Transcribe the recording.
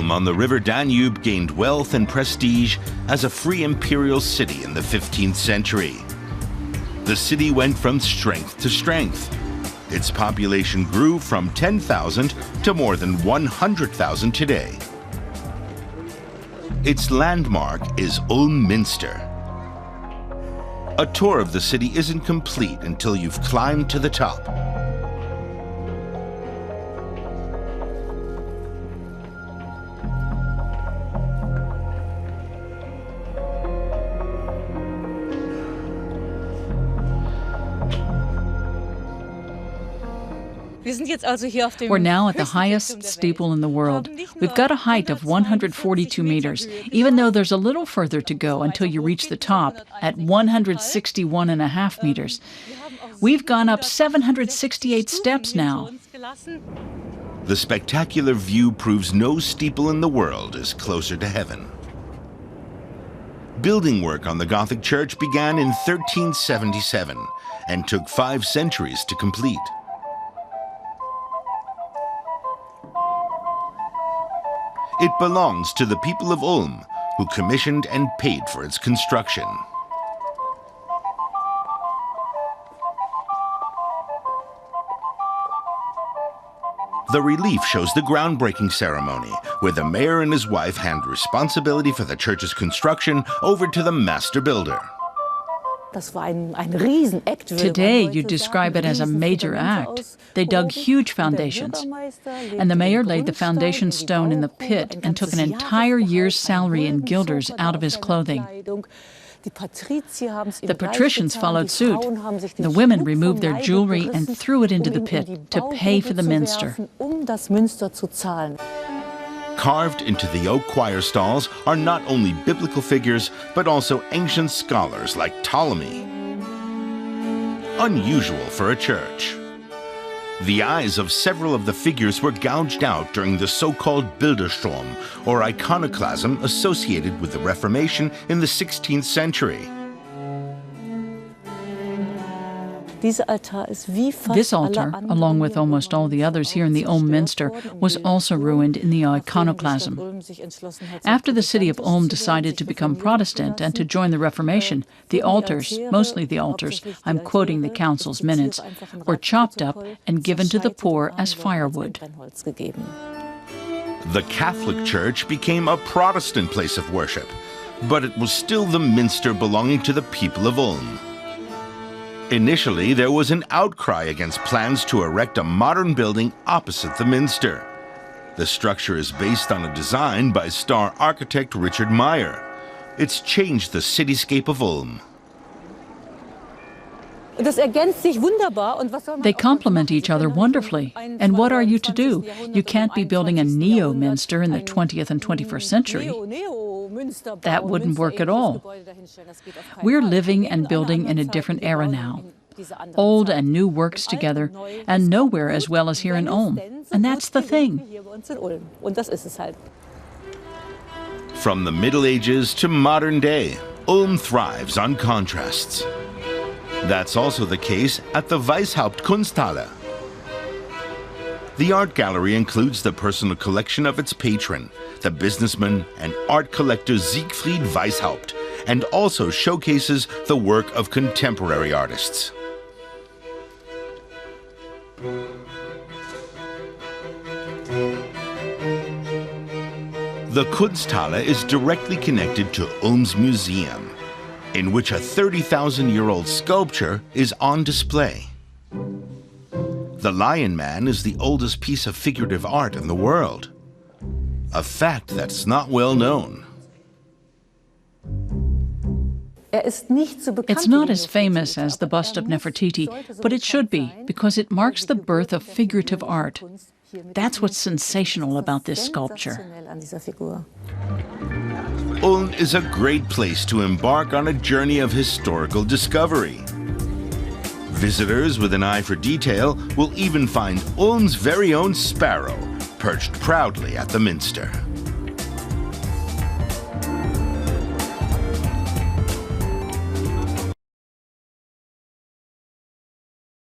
Ulm on the river Danube gained wealth and prestige as a free imperial city in the 15th century. The city went from strength to strength. Its population grew from 10,000 to more than 100,000 today. Its landmark is Ulm Minster. A tour of the city isn't complete until you've climbed to the top. We're now at the highest steeple in the world. We've got a height of 142 meters, even though there's a little further to go until you reach the top at 161.5 meters. We've gone up 768 steps now. The spectacular view proves no steeple in the world is closer to heaven. Building work on the Gothic church began in 1377 and took 5 centuries to complete. It belongs to the people of Ulm, who commissioned and paid for its construction. The relief shows the groundbreaking ceremony, where the mayor and his wife hand responsibility for the church's construction over to the master builder. Today, you'd describe it as a major act. They dug huge foundations, and the mayor laid the foundation stone in the pit and took an entire year's salary in guilders out of his clothing. The patricians followed suit. The women removed their jewelry and threw it into the pit to pay for the minster. Carved into the oak choir stalls are not only biblical figures, but also ancient scholars like Ptolemy. Unusual for a church. The eyes of several of the figures were gouged out during the so-called Bildersturm, or iconoclasm associated with the Reformation in the 16th century. This altar, along with almost all the others here in the Ulm Minster, was also ruined in the iconoclasm. After the city of Ulm decided to become Protestant and to join the Reformation, the altars, mostly the altars, I'm quoting the council's minutes, were chopped up and given to the poor as firewood. The Catholic Church became a Protestant place of worship, but it was still the minster belonging to the people of Ulm. Initially, there was an outcry against plans to erect a modern building opposite the minster. The structure is based on a design by star architect Richard Meyer. It's changed the cityscape of Ulm. They complement each other wonderfully. And what are you to do? You can't be building a neo-minster in the 20th and 21st century. That wouldn't work at all. We're living and building in a different era now. Old and new works together, and nowhere as well as here in Ulm. And that's the thing. From the Middle Ages to modern day, Ulm thrives on contrasts. That's also the case at the Weishaupt Kunsthalle. The art gallery includes the personal collection of its patron, the businessman and art collector Siegfried Weishaupt, and also showcases the work of contemporary artists. The Kunsthalle is directly connected to Ulm's museum, in which a 30,000-year-old sculpture is on display. The Lion Man is the oldest piece of figurative art in the world, a fact that's not well known. It's not as famous as the bust of Nefertiti, but it should be, because it marks the birth of figurative art. That's what's sensational about this sculpture. Ulm is a great place to embark on a journey of historical discovery. Visitors with an eye for detail will even find Ulm's very own sparrow perched proudly at the minster.